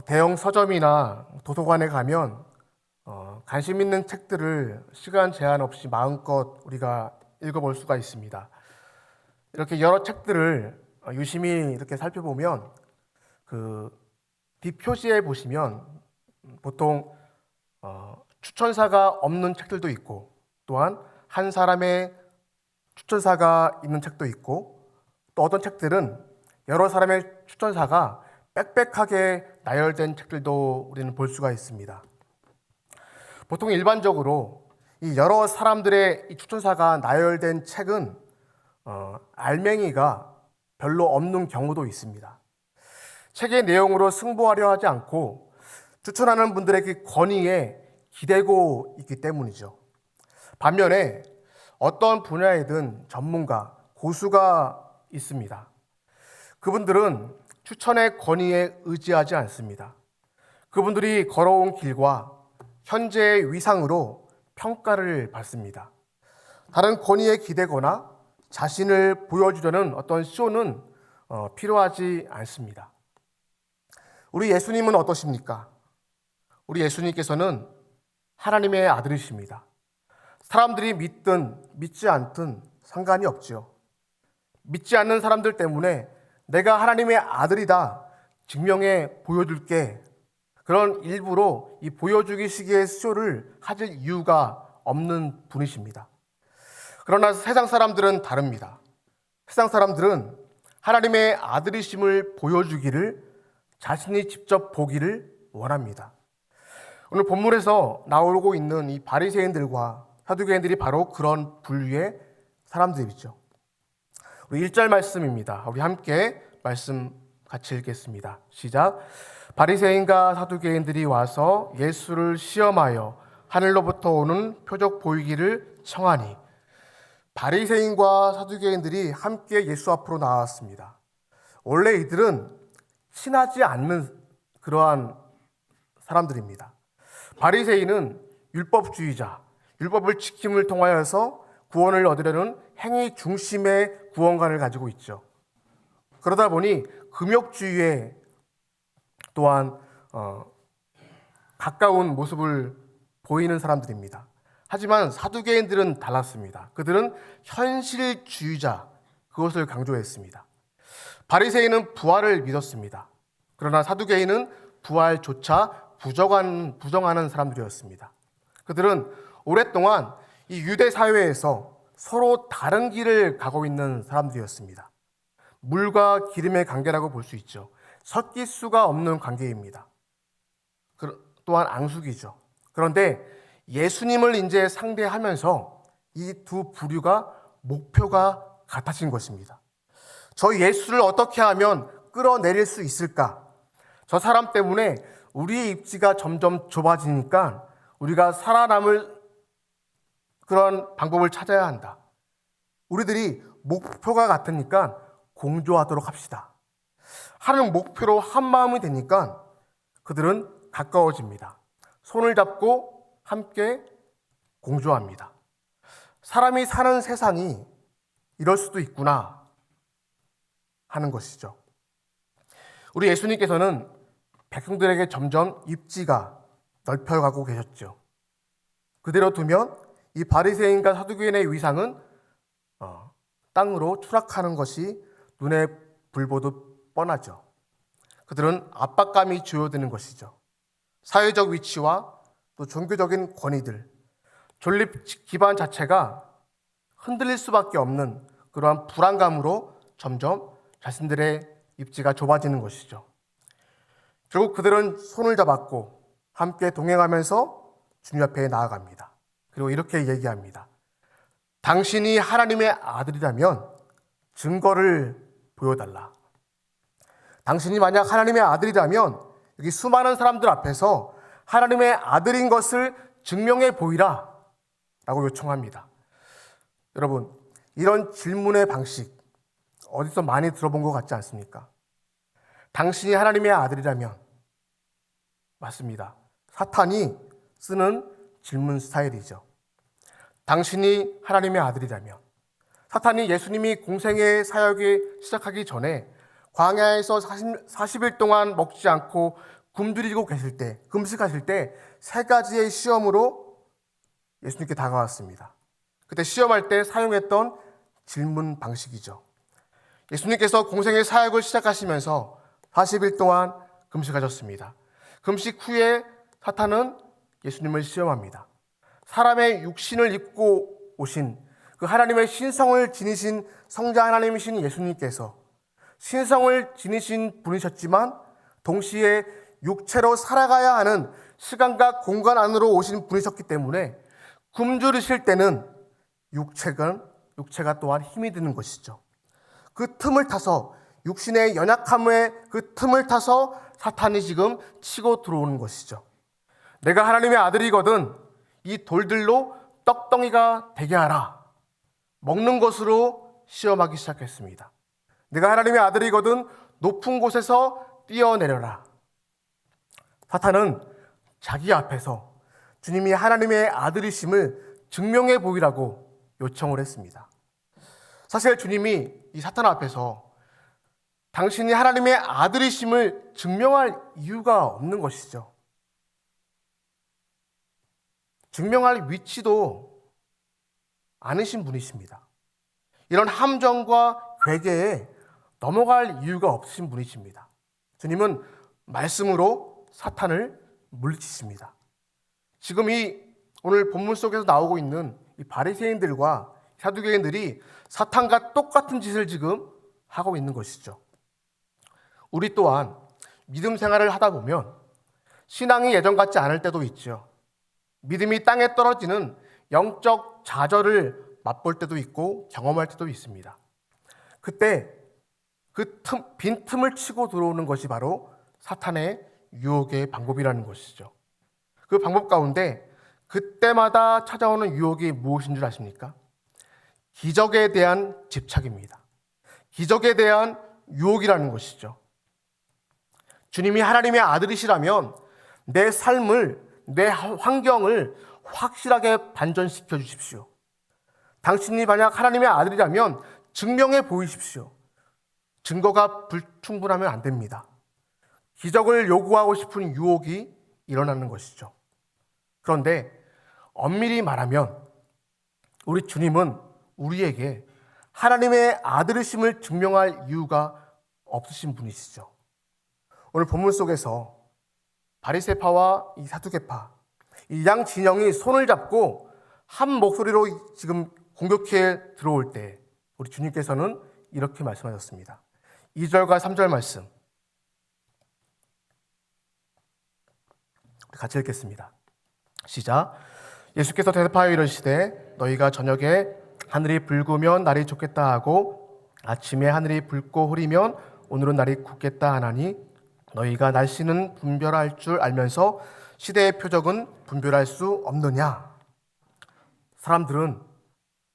대형 서점이나 도서관에 가면 관심 있는 책들을 시간 제한 없이 마음껏 우리가 읽어볼 수가 있습니다. 이렇게 여러 책들을 유심히 이렇게 살펴보면 그 뒷표지에 보시면 보통 추천사가 없는 책들도 있고, 또한 한 사람의 추천사가 있는 책도 있고, 또 어떤 책들은 여러 사람의 추천사가 빽빽하게 나열된 책들도 우리는 볼 수가 있습니다. 보통 일반적으로 이 여러 사람들의 이 추천사가 나열된 책은 알맹이가 별로 없는 경우도 있습니다. 책의 내용으로 승부하려 하지 않고 추천하는 분들의 그 권위에 기대고 있기 때문이죠. 반면에 어떤 분야에든 전문가, 고수가 있습니다. 그분들은 추천의 권위에 의지하지 않습니다. 그분들이 걸어온 길과 현재의 위상으로 평가를 받습니다. 다른 권위에 기대거나 자신을 보여주려는 어떤 쇼는 필요하지 않습니다. 우리 예수님은 어떠십니까? 우리 예수님께서는 하나님의 아들이십니다. 사람들이 믿든 믿지 않든 상관이 없지요. 믿지 않는 사람들 때문에 내가 하나님의 아들이다 증명해 보여줄게, 그런 일부러 이 보여주기 시기의 쇼를 하실 이유가 없는 분이십니다. 그러나 세상 사람들은 다릅니다. 세상 사람들은 하나님의 아들이심을 보여주기를, 자신이 직접 보기를 원합니다. 오늘 본문에서 나오고 있는 이 바리새인들과 사두개인들이 바로 그런 분류의 사람들이죠. 우리 1절 말씀입니다. 우리 함께 말씀 같이 읽겠습니다. 시작. 바리새인과 사두개인들이 와서 예수를 시험하여 하늘로부터 오는 표적 보이기를 청하니. 바리새인과 사두개인들이 함께 예수 앞으로 나왔습니다. 원래 이들은 친하지 않는 그러한 사람들입니다. 바리새인은 율법주의자, 율법을 지킴을 통하여서 구원을 얻으려는 행위 중심의 구원관을 가지고 있죠. 그러다 보니 금욕주의에 또한 가까운 모습을 보이는 사람들입니다. 하지만 사두개인들은 달랐습니다. 그들은 현실주의자, 그것을 강조했습니다. 바리새인은 부활을 믿었습니다. 그러나 사두개인은 부활조차 부정하는 사람들이었습니다. 그들은 오랫동안 이 유대 사회에서 서로 다른 길을 가고 있는 사람들이었습니다. 물과 기름의 관계라고 볼 수 있죠. 섞일 수가 없는 관계입니다. 또한 앙숙이죠. 그런데 예수님을 이제 상대하면서 이 두 부류가 목표가 같아진 것입니다. 저 예수를 어떻게 하면 끌어내릴 수 있을까? 저 사람 때문에 우리의 입지가 점점 좁아지니까 우리가 살아남을 그런 방법을 찾아야 한다. 우리들이 목표가 같으니까 공조하도록 합시다. 하는 목표로 한 마음이 되니까 그들은 가까워집니다. 손을 잡고 함께 공조합니다. 사람이 사는 세상이 이럴 수도 있구나 하는 것이죠. 우리 예수님께서는 백성들에게 점점 입지가 넓혀가고 계셨죠. 그대로 두면 이 바리새인과 사두개인의 위상은 땅으로 추락하는 것이 눈에 불보듯 뻔하죠. 그들은 압박감이 주요되는 것이죠. 사회적 위치와 또 종교적인 권위들, 존립 기반 자체가 흔들릴 수밖에 없는 그러한 불안감으로 점점 자신들의 입지가 좁아지는 것이죠. 결국 그들은 손을 잡았고 함께 동행하면서 주님 앞에 나아갑니다. 그리고 이렇게 얘기합니다. 당신이 하나님의 아들이라면 증거를 보여달라. 당신이 만약 하나님의 아들이라면 여기 수많은 사람들 앞에서 하나님의 아들인 것을 증명해 보이라 라고 요청합니다. 여러분, 이런 질문의 방식 어디서 많이 들어본 것 같지 않습니까? 당신이 하나님의 아들이라면, 맞습니다. 사탄이 쓰는 질문 스타일이죠. 당신이 하나님의 아들이라면. 사탄이 예수님이 공생의 사역이 시작하기 전에 광야에서 40일 동안 먹지 않고 굶주리고 계실 때, 금식하실 때 세 가지의 시험으로 예수님께 다가왔습니다. 그때 시험할 때 사용했던 질문 방식이죠. 예수님께서 공생의 사역을 시작하시면서 40일 동안 금식하셨습니다. 금식 후에 사탄은 예수님을 시험합니다. 사람의 육신을 입고 오신 그 하나님의 신성을 지니신 성자 하나님이신 예수님께서 신성을 지니신 분이셨지만 동시에 육체로 살아가야 하는 시간과 공간 안으로 오신 분이셨기 때문에 굶주리실 때는 육체가 또한 힘이 드는 것이죠. 그 틈을 타서 육신의 연약함의 그 틈을 타서 사탄이 지금 치고 들어오는 것이죠. 내가 하나님의 아들이거든 이 돌들로 떡덩이가 되게 하라. 먹는 것으로 시험하기 시작했습니다. 내가 하나님의 아들이거든 높은 곳에서 뛰어내려라. 사탄은 자기 앞에서 주님이 하나님의 아들이심을 증명해 보이라고 요청을 했습니다. 사실 주님이 이 사탄 앞에서 당신이 하나님의 아들이심을 증명할 이유가 없는 것이죠. 증명할 위치도 않으신 분이십니다. 이런 함정과 괴계에 넘어갈 이유가 없으신 분이십니다. 주님은 말씀으로 사탄을 물리치십니다. 지금 이 오늘 본문 속에서 나오고 있는 이 바리새인들과 사두개인들이 사탄과 똑같은 짓을 지금 하고 있는 것이죠. 우리 또한 믿음 생활을 하다 보면 신앙이 예전 같지 않을 때도 있죠. 믿음이 땅에 떨어지는 영적 좌절을 맛볼 때도 있고 경험할 때도 있습니다. 그때 그 빈틈을 치고 들어오는 것이 바로 사탄의 유혹의 방법이라는 것이죠. 그 방법 가운데 그때마다 찾아오는 유혹이 무엇인 줄 아십니까? 기적에 대한 집착입니다. 기적에 대한 유혹이라는 것이죠. 주님이 하나님의 아들이시라면 내 삶을, 내 환경을 확실하게 반전시켜 주십시오. 당신이 만약 하나님의 아들이라면 증명해 보이십시오. 증거가 불충분하면 안 됩니다. 기적을 요구하고 싶은 유혹이 일어나는 것이죠. 그런데 엄밀히 말하면 우리 주님은 우리에게 하나님의 아들이심을 증명할 이유가 없으신 분이시죠. 오늘 본문 속에서 바리새파와 이 사두개파, 이 양 진영이 손을 잡고 한 목소리로 지금 공격해 들어올 때 우리 주님께서는 이렇게 말씀하셨습니다. 2절과 3절 말씀 같이 읽겠습니다. 시작. 예수께서 대답하여 이르시되 너희가 저녁에 하늘이 붉으면 날이 좋겠다 하고 아침에 하늘이 붉고 흐리면 오늘은 날이 굳겠다 하나니 너희가 날씨는 분별할 줄 알면서 시대의 표적은 분별할 수 없느냐. 사람들은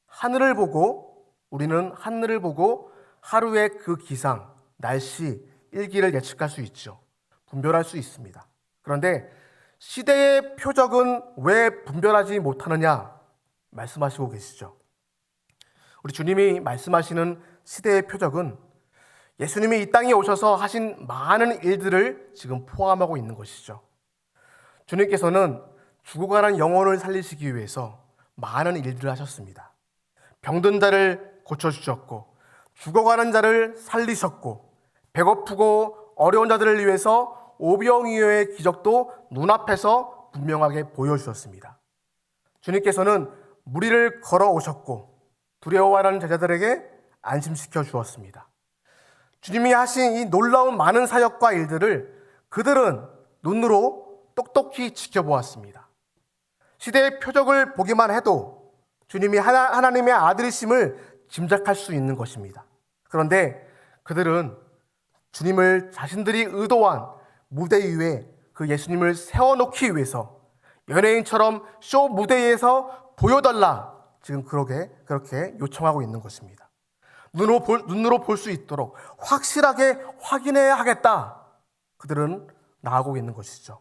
하늘을 보고 우리는 하늘을 보고 하루의 그 기상, 날씨, 일기를 예측할 수 있죠. 분별할 수 있습니다. 그런데 시대의 표적은 왜 분별하지 못하느냐 말씀하시고 계시죠. 우리 주님이 말씀하시는 시대의 표적은 예수님이 이 땅에 오셔서 하신 많은 일들을 지금 포함하고 있는 것이죠. 주님께서는 죽어가는 영혼을 살리시기 위해서 많은 일들을 하셨습니다. 병든 자를 고쳐주셨고 죽어가는 자를 살리셨고 배고프고 어려운 자들을 위해서 오병이어의 기적도 눈앞에서 분명하게 보여주셨습니다. 주님께서는 무리를 걸어오셨고 두려워하는 제자들에게 안심시켜 주었습니다. 주님이 하신 이 놀라운 많은 사역과 일들을 그들은 눈으로 똑똑히 지켜보았습니다. 시대의 표적을 보기만 해도 주님이 하나님의 아들이심을 짐작할 수 있는 것입니다. 그런데 그들은 주님을 자신들이 의도한 무대 위에 그 예수님을 세워놓기 위해서 연예인처럼 쇼 무대에서 보여달라 지금 그렇게 요청하고 있는 것입니다. 눈으로 볼 수 있도록 확실하게 확인해야 하겠다. 그들은 나아가고 있는 것이죠.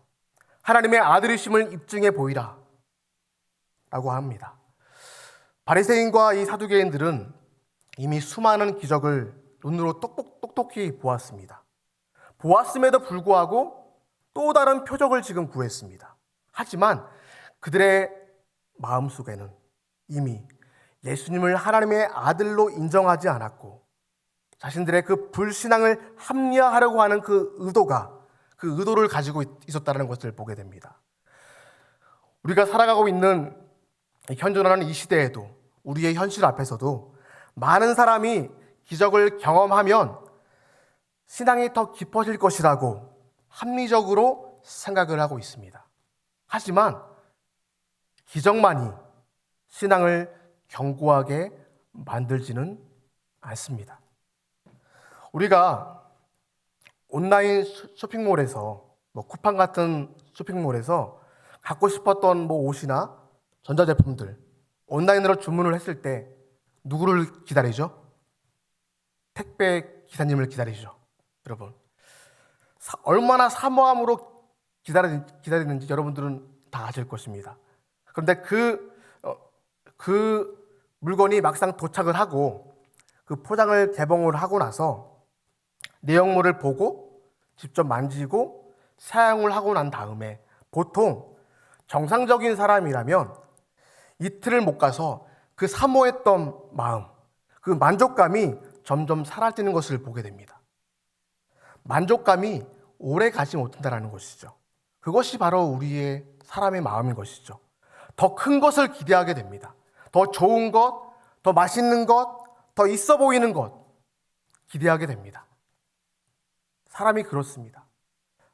하나님의 아들이심을 입증해 보이라 라고 합니다. 바리새인과 이 사두개인들은 이미 수많은 기적을 눈으로 똑똑히 보았습니다. 보았음에도 불구하고 또 다른 표적을 지금 구했습니다. 하지만 그들의 마음속에는 이미 예수님을 하나님의 아들로 인정하지 않았고 자신들의 그 불신앙을 합리화하려고 하는 그 의도를 가지고 있었다는 것을 보게 됩니다. 우리가 살아가고 있는 현존하는 이 시대에도 우리의 현실 앞에서도 많은 사람이 기적을 경험하면 신앙이 더 깊어질 것이라고 합리적으로 생각을 하고 있습니다. 하지만 기적만이 신앙을 견고하게 만들지는 않습니다. 우리가 온라인 쇼핑몰에서 쿠팡 같은 쇼핑몰에서 갖고 싶었던 옷이나 전자제품들 온라인으로 주문을 했을 때 누구를 기다리죠? 택배 기사님을 기다리죠. 여러분 얼마나 사모함으로 기다리는지 여러분들은 다 아실 것입니다. 그런데 그 물건이 막상 도착을 하고 그 포장을 개봉을 하고 나서 내용물을 보고 직접 만지고 사용을 하고 난 다음에 보통 정상적인 사람이라면 이틀을 못 가서 그 사모했던 마음, 그 만족감이 점점 사라지는 것을 보게 됩니다. 만족감이 오래 가지 못한다는 것이죠. 그것이 바로 우리의 사람의 마음인 것이죠. 더 큰 것을 기대하게 됩니다. 더 좋은 것, 더 맛있는 것, 더 있어 보이는 것 기대하게 됩니다. 사람이 그렇습니다.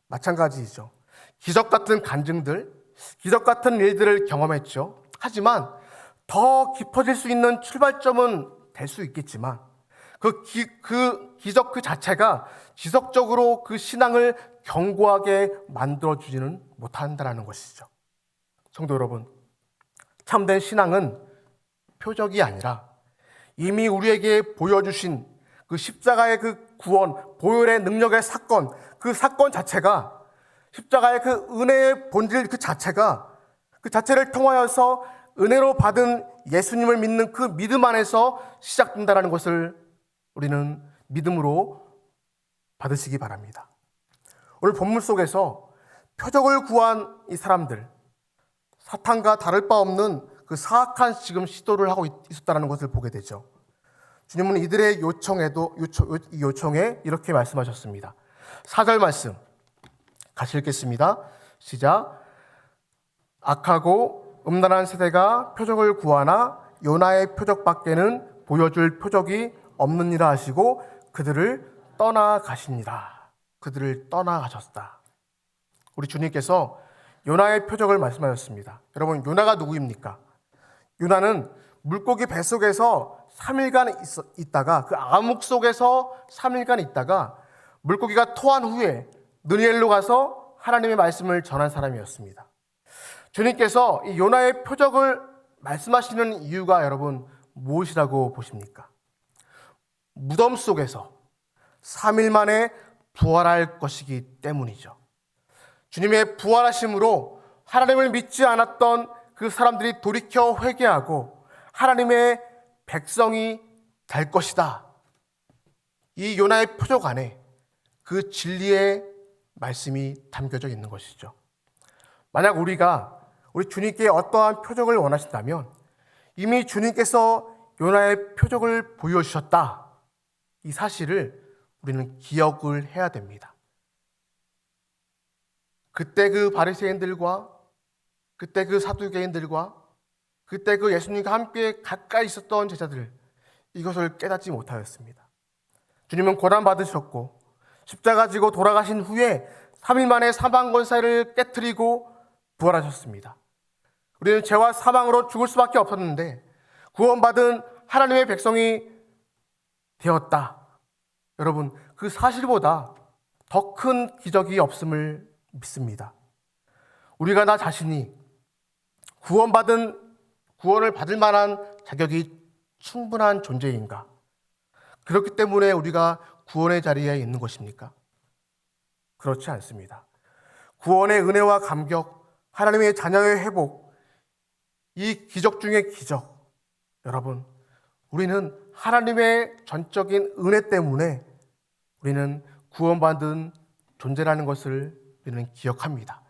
마찬가지이죠. 기적 같은 간증들, 기적 같은 일들을 경험했죠. 하지만 더 깊어질 수 있는 출발점은 될 수 있겠지만 그 기적 그 자체가 지속적으로 그 신앙을 견고하게 만들어주지는 못한다는 것이죠. 성도 여러분, 참된 신앙은 표적이 아니라 이미 우리에게 보여주신 그 십자가의 그 구원, 보혈의 능력의 사건, 그 사건 자체가 십자가의 그 은혜의 본질 그 자체를 통하여서 은혜로 받은 예수님을 믿는 그 믿음 안에서 시작된다는 것을 우리는 믿음으로 받으시기 바랍니다. 오늘 본문 속에서 표적을 구한 이 사람들, 사탄과 다를 바 없는 그 사악한 지금 시도를 하고 있었다는 것을 보게 되죠. 주님은 이들의 요청에 이렇게 말씀하셨습니다. 4절 말씀 같이 읽겠습니다. 시작. 악하고 음란한 세대가 표적을 구하나 요나의 표적밖에는 보여줄 표적이 없느니라 하시고 그들을 떠나가시니라. 그들을 떠나가셨다. 우리 주님께서 요나의 표적을 말씀하셨습니다. 여러분, 요나가 누구입니까? 요나는 물고기 뱃속에서 3일간 있다가 그 암흑 속에서 3일간 있다가 물고기가 토한 후에 느니엘로 가서 하나님의 말씀을 전한 사람이었습니다. 주님께서 이 요나의 표적을 말씀하시는 이유가 여러분 무엇이라고 보십니까? 무덤 속에서 3일 만에 부활할 것이기 때문이죠. 주님의 부활하심으로 하나님을 믿지 않았던 그 사람들이 돌이켜 회개하고 하나님의 백성이 될 것이다. 이 요나의 표적 안에 그 진리의 말씀이 담겨져 있는 것이죠. 만약 우리 주님께 어떠한 표적을 원하신다면 이미 주님께서 요나의 표적을 보여주셨다. 이 사실을 우리는 기억을 해야 됩니다. 그때 그 바리새인들과 그때 그 사두개인들과 그때 그 예수님과 함께 가까이 있었던 제자들 이것을 깨닫지 못하였습니다. 주님은 고난받으셨고 십자가 지고 돌아가신 후에 3일 만에 사망 권세를 깨트리고 부활하셨습니다. 우리는 죄와 사망으로 죽을 수밖에 없었는데 구원받은 하나님의 백성이 되었다. 여러분, 그 사실보다 더 큰 기적이 없음을 믿습니다. 우리가 나 자신이 구원을 받을 만한 자격이 충분한 존재인가? 그렇기 때문에 우리가 구원의 자리에 있는 것입니까? 그렇지 않습니다. 구원의 은혜와 감격, 하나님의 자녀의 회복, 이 기적 중의 기적. 여러분, 우리는 하나님의 전적인 은혜 때문에 우리는 구원받은 존재라는 것을 우리는 기억합니다.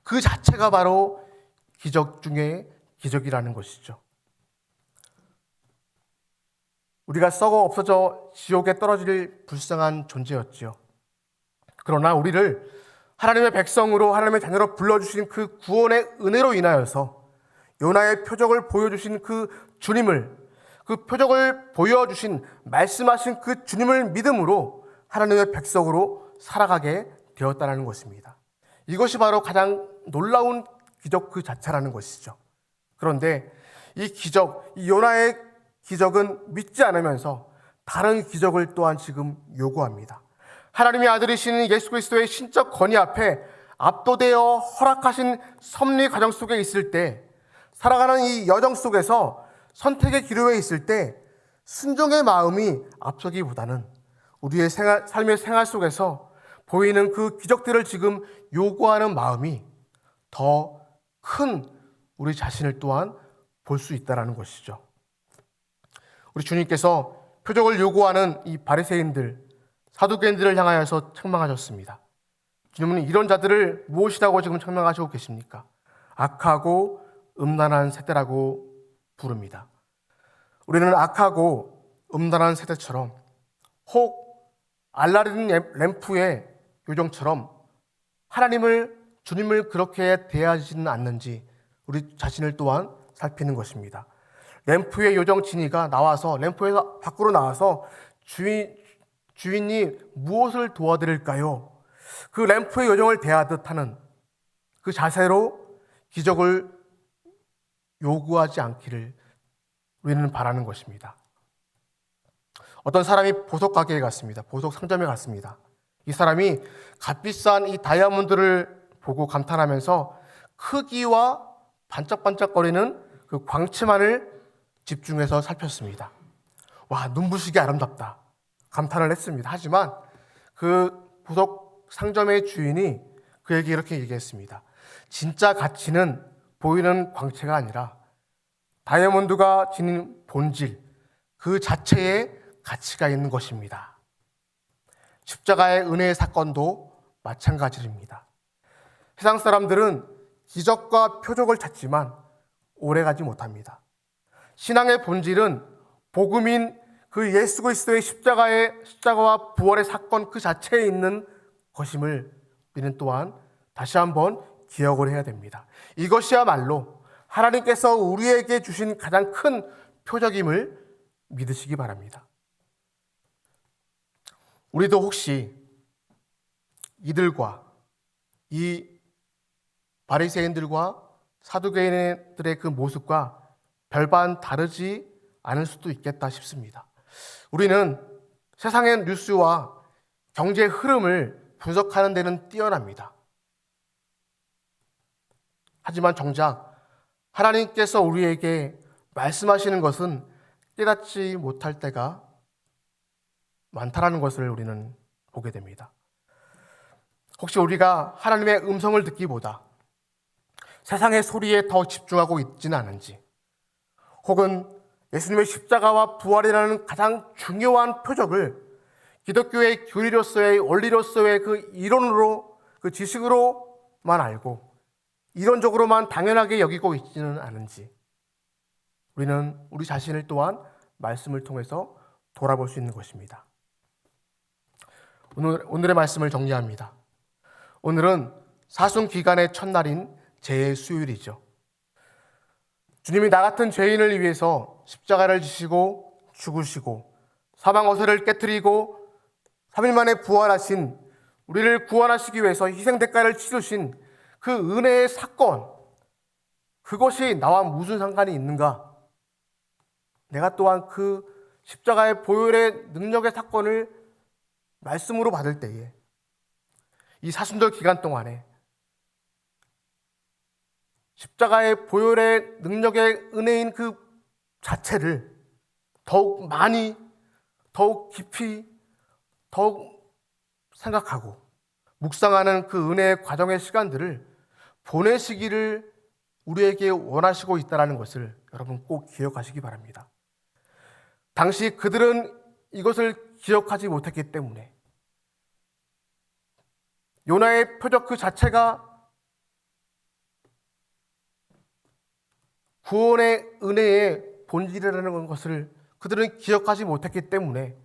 그 자체가 바로 기적 중에 기적이라는 것이죠. 우리가 썩어 없어져 지옥에 떨어질 불쌍한 존재였지요. 그러나 우리를 하나님의 백성으로, 하나님의 자녀로 불러주신 그 구원의 은혜로 인하여서 요나의 표적을 보여주신 그 주님을, 그 표적을 보여주신, 말씀하신 그 주님을 믿음으로 하나님의 백성으로 살아가게 되었다는 것입니다. 이것이 바로 가장 놀라운 기적 그 자체라는 것이죠. 그런데 이 기적, 이 요나의 기적은 믿지 않으면서 다른 기적을 또한 지금 요구합니다. 하나님의 아들이신 예수 그리스도의 신적 권위 앞에 압도되어 허락하신 섭리 과정 속에 있을 때, 살아가는 이 여정 속에서 선택의 기로에 있을 때 순종의 마음이 앞서기보다는 우리의 삶의 생활 속에서 보이는 그 기적들을 지금 요구하는 마음이 더 큰 우리 자신을 또한 볼 수 있다는 것이죠. 우리 주님께서 표적을 요구하는 이 바리새인들, 사두개인들을 향하여서 책망하셨습니다. 주님은 이런 자들을 무엇이라고 지금 책망하시고 계십니까? 악하고 음란한 세대라고 부릅니다. 우리는 악하고 음란한 세대처럼, 혹 알라딘 램프의 요정처럼 주님을 그렇게 대하지는 않는지 우리 자신을 또한 살피는 것입니다. 램프의 요정 지니가 램프에서 밖으로 나와서 주인이 무엇을 도와드릴까요? 그 램프의 요정을 대하듯 하는 그 자세로 기적을 요구하지 않기를 우리는 바라는 것입니다. 어떤 사람이 보석 가게에 갔습니다. 보석 상점에 갔습니다. 이 사람이 값비싼 이 다이아몬드를 보고 감탄하면서 크기와 반짝반짝거리는 그 광채만을 집중해서 살폈습니다. 와, 눈부시게 아름답다, 감탄을 했습니다. 하지만 그 보석 상점의 주인이 그에게 이렇게 얘기했습니다. 진짜 가치는 보이는 광채가 아니라 다이아몬드가 지닌 본질, 그 자체에 가치가 있는 것입니다. 십자가의 은혜의 사건도 마찬가지입니다. 세상 사람들은 기적과 표적을 찾지만 오래가지 못합니다. 신앙의 본질은 복음인 그 예수 그리스도의 십자가와 부활의 사건 그 자체에 있는 것임을 우리는 또한 다시 한번 기억을 해야 됩니다. 이것이야말로 하나님께서 우리에게 주신 가장 큰 표적임을 믿으시기 바랍니다. 우리도 혹시 이 바리새인들과 사두개인들의 그 모습과 별반 다르지 않을 수도 있겠다 싶습니다. 우리는 세상의 뉴스와 경제 흐름을 분석하는 데는 뛰어납니다. 하지만 정작 하나님께서 우리에게 말씀하시는 것은 깨닫지 못할 때가 많다라는 것을 우리는 보게 됩니다. 혹시 우리가 하나님의 음성을 듣기보다 세상의 소리에 더 집중하고 있지는 않은지, 혹은 예수님의 십자가와 부활이라는 가장 중요한 표적을 기독교의 교리로서의, 원리로서의 그 이론으로, 그 지식으로만 알고 이론적으로만 당연하게 여기고 있지는 않은지, 우리는 우리 자신을 또한 말씀을 통해서 돌아볼 수 있는 것입니다. 오늘의 말씀을 정리합니다. 오늘은 사순기간의 첫날인 재수요일이죠. 주님이 나 같은 죄인을 위해서 십자가를 지시고 죽으시고 사망 어세를 깨뜨리고 3일 만에 부활하신, 우리를 구원하시기 위해서 희생 대가를 치르신 그 은혜의 사건, 그것이 나와 무슨 상관이 있는가? 내가 또한 그 십자가의 보혈의 능력의 사건을 말씀으로 받을 때에 이 사순절 기간 동안에 십자가의 보혈의 능력의 은혜인 그 자체를 더욱 많이, 더욱 깊이, 더욱 생각하고 묵상하는 그 은혜의 과정의 시간들을 보내시기를 우리에게 원하시고 있다는 것을 여러분 꼭 기억하시기 바랍니다. 당시 그들은 이것을 기억하지 못했기 때문에 요나의 표적 그 자체가 구원의 은혜의 본질이라는 것을 그들은 기억하지 못했기 때문에,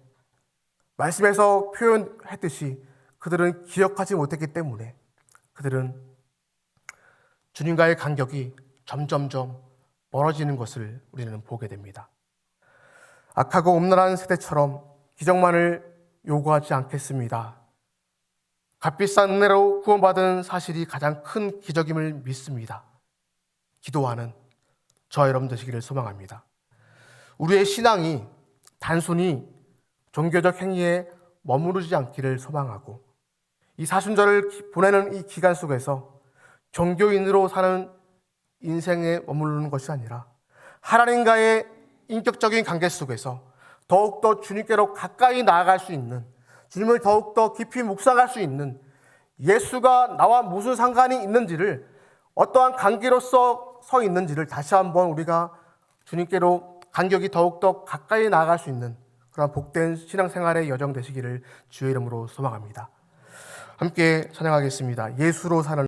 말씀에서 표현했듯이 그들은 기억하지 못했기 때문에 그들은 주님과의 간격이 점점점 멀어지는 것을 우리는 보게 됩니다. 악하고 음란한 세대처럼 기적만을 요구하지 않겠습니다. 값비싼 은혜로 구원받은 사실이 가장 큰 기적임을 믿습니다. 기도하는 저와 여러분 되시기를 소망합니다. 우리의 신앙이 단순히 종교적 행위에 머무르지 않기를 소망하고, 이 사순절을 보내는 이 기간 속에서 종교인으로 사는 인생에 머무르는 것이 아니라 하나님과의 인격적인 관계 속에서 더욱더 주님께로 가까이 나아갈 수 있는, 주님을 더욱더 깊이 묵상할 수 있는, 예수가 나와 무슨 상관이 있는지를, 어떠한 관계로서 서 있는지를 다시 한번 우리가 주님께로 간격이 더욱더 가까이 나아갈 수 있는 그런 복된 신앙생활의 여정 되시기를 주의 이름으로 소망합니다. 함께 찬양하겠습니다. 예수로 사는